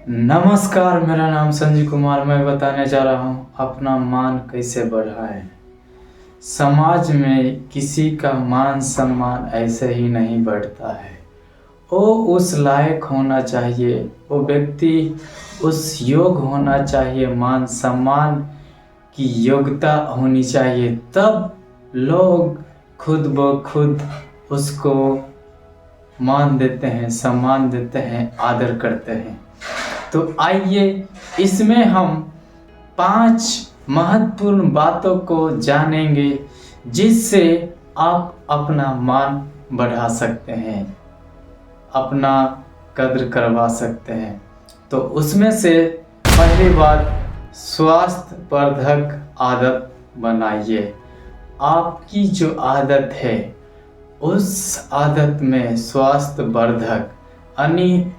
नमस्कार, मेरा नाम संजीव कुमार। मैं बताने जा रहा हूँ अपना मान कैसे बढ़ाएं। समाज में किसी का मान सम्मान ऐसे ही नहीं बढ़ता है। वो उस लायक होना चाहिए, वो व्यक्ति उस योग होना चाहिए, मान सम्मान की योग्यता होनी चाहिए, तब लोग खुद ब खुद उसको मान देते हैं, सम्मान देते हैं, आदर करते हैं। तो आइए इसमें हम 5 महत्वपूर्ण बातों को जानेंगे जिससे आप अपना मान बढ़ा सकते हैं, अपना कद्र करवा सकते हैं। तो उसमें से पहली बात, स्वास्थ्यवर्धक आदत बनाइए। आपकी जो आदत है उस आदत में स्वास्थ्यवर्धक यानी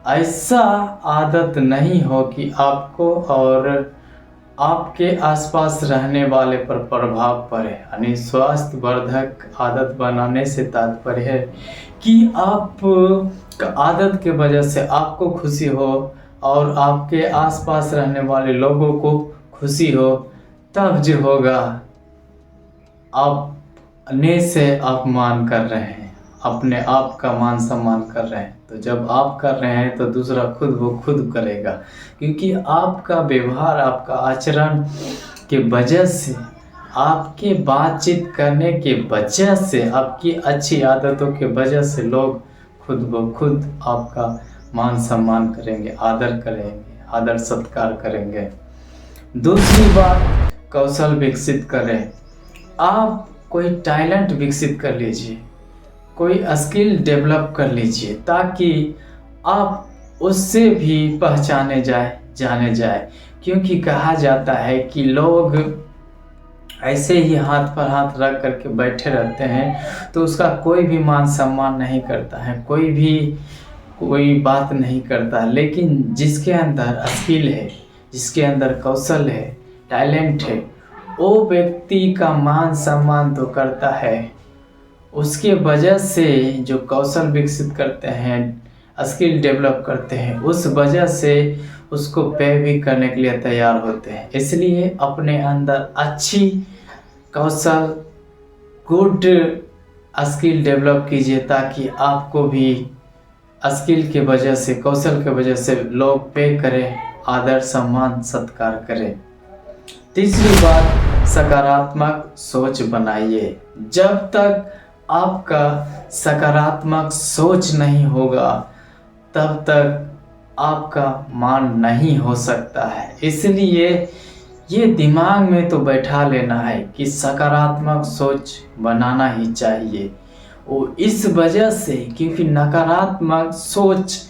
ऐसा आदत नहीं हो कि आपको और आपके आसपास रहने वाले पर प्रभाव पड़े। यानी स्वास्थ्यवर्धक आदत बनाने से तात्पर्य है कि आप आदत के वजह से आपको खुशी हो और आपके आसपास रहने वाले लोगों को खुशी हो, तब जो होगा अपने से आप मान कर रहे हैं, अपने आप का मान सम्मान कर रहे हैं। तो जब आप कर रहे हैं तो दूसरा खुद वो खुद करेगा, क्योंकि आपका व्यवहार, आपका आचरण के वजह से, आपके बातचीत करने के वजह से, आपकी अच्छी आदतों के वजह से लोग खुद ब खुद आपका मान सम्मान करेंगे, आदर करेंगे, आदर सत्कार करेंगे। दूसरी बात, कौशल विकसित करें। आप कोई टैलेंट विकसित कर लीजिए, कोई स्किल डेवलप कर लीजिए, ताकि आप उससे भी पहचाने जाने जाए। क्योंकि कहा जाता है कि लोग ऐसे ही हाथ पर हाथ रख करके बैठे रहते हैं तो उसका कोई भी मान सम्मान नहीं करता है, कोई बात नहीं करता। लेकिन जिसके अंदर स्किल है, जिसके अंदर कौशल है, टैलेंट है, वो व्यक्ति का मान सम्मान तो करता है। उसके वजह से जो कौशल विकसित करते हैं, स्किल डेवलप करते हैं, उस वजह से उसको पे भी करने के लिए तैयार होते हैं। इसलिए अपने अंदर अच्छी कौशल, गुड स्किल डेवलप कीजिए, ताकि आपको भी स्किल के वजह से, कौशल के वजह से लोग पे करें, आदर सम्मान सत्कार करें। तीसरी बात, सकारात्मक सोच बनाइए। जब तक आपका सकारात्मक सोच नहीं होगा तब तक आपका मान नहीं हो सकता है। इसलिए ये दिमाग में तो बैठा लेना है कि सकारात्मक सोच बनाना ही चाहिए। वो इस वजह से क्योंकि नकारात्मक सोच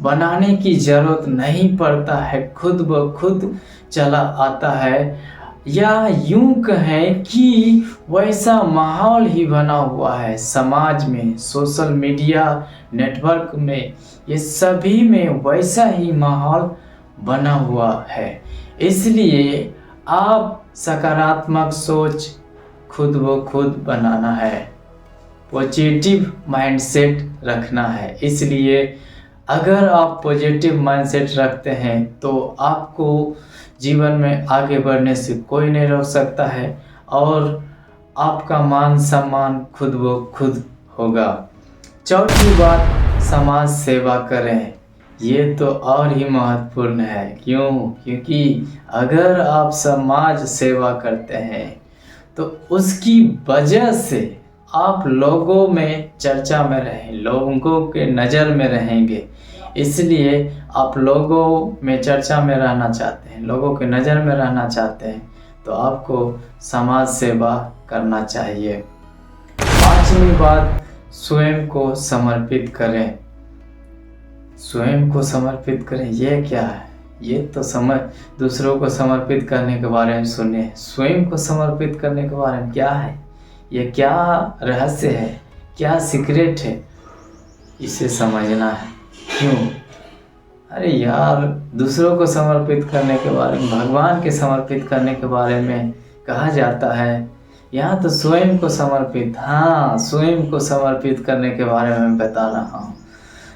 बनाने की ज़रूरत नहीं पड़ता है, खुद ब खुद चला आता है। या यूं कहें कि वैसा माहौल ही बना हुआ है समाज में, सोशल मीडिया नेटवर्क में, ये सभी में वैसा ही माहौल बना हुआ है। इसलिए आप सकारात्मक सोच खुद ब खुद बनाना है, पॉजिटिव माइंडसेट रखना है। इसलिए अगर आप पॉजिटिव माइंडसेट रखते हैं तो आपको जीवन में आगे बढ़ने से कोई नहीं रोक सकता है और आपका मान सम्मान खुद ब खुद होगा। चौथी बात, समाज सेवा करें। ये तो और ही महत्वपूर्ण है। क्योंकि अगर आप समाज सेवा करते हैं तो उसकी वजह से आप लोगों में चर्चा में रहें, लोगों के नज़र में रहेंगे। इसलिए आप लोगों में चर्चा में रहना चाहते हैं, लोगों के नज़र में रहना चाहते हैं, तो आपको समाज सेवा करना चाहिए। पांचवी बात, स्वयं को समर्पित करें। स्वयं को समर्पित करें, ये क्या है? ये तो दूसरों को समर्पित करने के बारे में सुने, स्वयं को समर्पित करने के बारे में क्या है? ये क्या रहस्य है, क्या सीक्रेट है, इसे समझना है। क्यों? अरे यार, दूसरों को समर्पित करने के बारे में, भगवान के समर्पित करने के बारे में कहा जाता है। यहाँ तो स्वयं को समर्पित, हाँ, स्वयं को समर्पित करने के बारे में मैं बता रहा हूँ।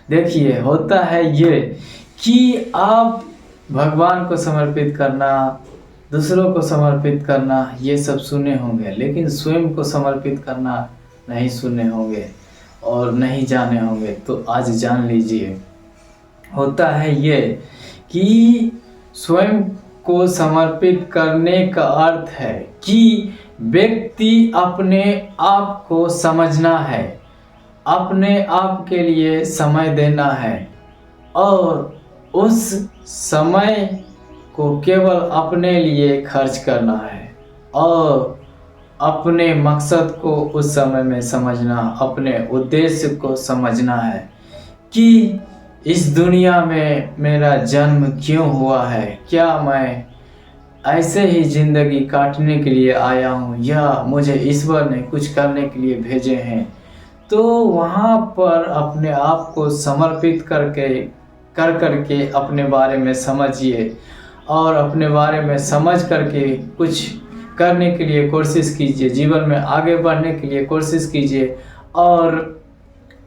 देखिए, होता है ये कि आप भगवान को समर्पित करना, दूसरों को समर्पित करना ये सब सुने होंगे, लेकिन स्वयं को समर्पित करना नहीं सुने होंगे और नहीं जाने होंगे। तो आज जान लीजिए, होता है ये कि स्वयं को समर्पित करने का अर्थ है कि व्यक्ति अपने आप को समझना है, अपने आप के लिए समय देना है और उस समय को केवल अपने लिए खर्च करना है और अपने मकसद को उस समय में समझना, अपने उद्देश्य को समझना है कि इस दुनिया में मेरा जन्म क्यों हुआ है, क्या मैं ऐसे ही ज़िंदगी काटने के लिए आया हूँ या मुझे ईश्वर ने कुछ करने के लिए भेजे हैं। तो वहाँ पर अपने आप को समर्पित करके अपने बारे में समझिए और अपने बारे में समझ करके कुछ करने के लिए कोशिश कीजिए, जीवन में आगे बढ़ने के लिए कोशिश कीजिए और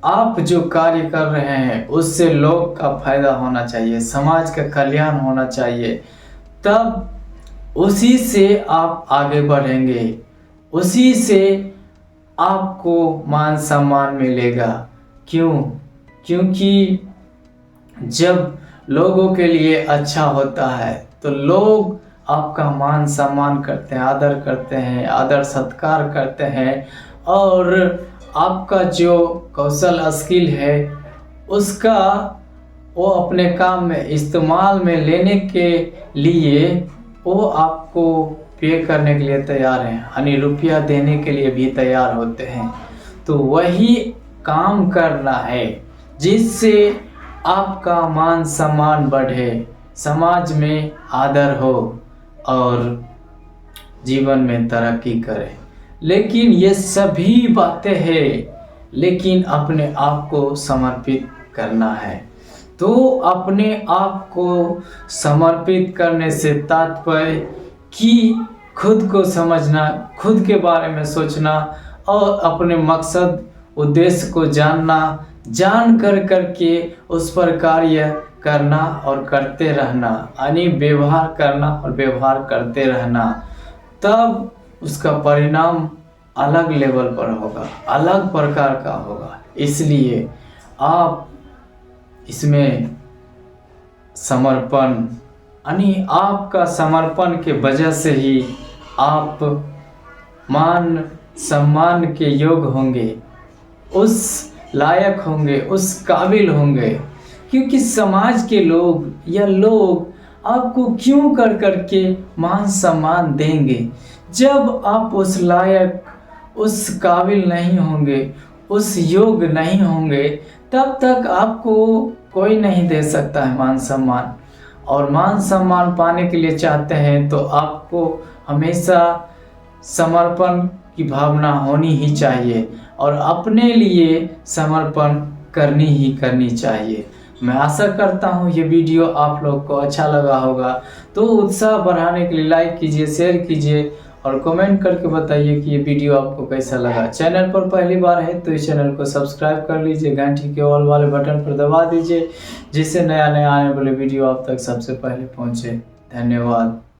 आप जो कार्य कर रहे हैं उससे लोग का फायदा होना चाहिए, समाज का कल्याण होना चाहिए। तब उसी से आप आगे बढ़ेंगे, उसी से आपको मान सम्मान मिलेगा। क्योंकि जब लोगों के लिए अच्छा होता है तो लोग आपका मान सम्मान करते हैं, आदर करते हैं, आदर सत्कार करते हैं और आपका जो कौशल स्किल है उसका वो अपने काम में इस्तेमाल में लेने के लिए वो आपको पे करने के लिए तैयार हैं, यानी रुपया देने के लिए भी तैयार होते हैं। तो वही काम करना है जिससे आपका मान सम्मान बढ़े, समाज में आदर हो और जीवन में तरक्की करे। लेकिन ये सभी बातें हैं, लेकिन अपने आप को समर्पित करना है। तो अपने आप को समर्पित करने से तात्पर्य कि खुद को समझना, खुद के बारे में सोचना और अपने मकसद उद्देश्य को जानना, जान करके उस पर कार्य करना और करते रहना, यानी व्यवहार करना और व्यवहार करते रहना। तब उसका परिणाम अलग लेवल पर होगा, अलग प्रकार का होगा। इसलिए आप इसमें समर्पण, यानी आपका समर्पण के वजह से ही आप मान सम्मान के योग होंगे, उस लायक होंगे, उस काबिल होंगे। क्योंकि समाज के लोग या लोग आपको क्यों करके मान सम्मान देंगे जब आप उस लायक, उस काबिल नहीं होंगे, उस योग नहीं होंगे। तब तक आपको कोई नहीं दे सकता है मान सम्मान। और मान सम्मान पाने के लिए चाहते हैं तो आपको हमेशा समर्पण की भावना होनी ही चाहिए और अपने लिए समर्पण करनी चाहिए। मैं आशा करता हूँ ये वीडियो आप लोग को अच्छा लगा होगा। तो उत्साह बढ़ाने के लिए लाइक कीजिए, शेयर कीजिए और कमेंट करके बताइए कि ये वीडियो आपको कैसा लगा। चैनल पर पहली बार है तो इस चैनल को सब्सक्राइब कर लीजिए, घंटी के ऑल वाले बटन पर दबा दीजिए, जिससे नया आने वाले वीडियो आप तक सबसे पहले पहुँचे। धन्यवाद।